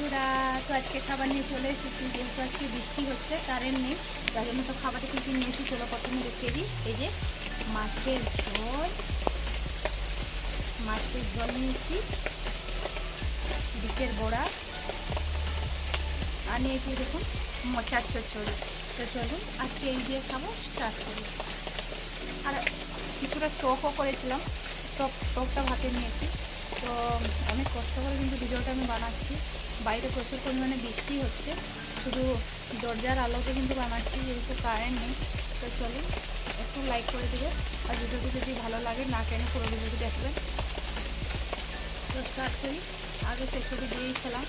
বন্ধুরা, তো আজকে খাবার নিয়ে চলে এসেছি। যেহেতু আজকে বৃষ্টি হচ্ছে, কারেন্ট নেই, তার জন্য তো খাবারটা কী কী নিয়েছি চলো প্রথমে দেখিয়ে দিই। এই যে মাছের ঝোল নিয়েছি, বিচের বড়া, আর নিয়েছি দেখুন মোচার চচ্চড়ি। তো চলুন আজকে এই দিয়ে খাবো, স্টার্ট করি। আর কিছুটা টকও করেছিলাম, টকটা ভাতে নিয়েছি। তো অনেক কষ্ট করে কিন্তু ভিডিওটা আমি বানাচ্ছি। বাইরে প্রচুর পরিমাণে বৃষ্টি হচ্ছে, শুধু দরজার আলোতে কিন্তু বানাচ্ছি যেহেতু কারেন্ট নেই। তো চলুন একটু লাইক করে দেবে, আর ভিডিওটি যদি ভালো লাগে না কেন পুরো ভিডিওটি দেখবেন। তো স্টার্ট করি। আগে চচ্চড়ি দিয়েই খেলাম,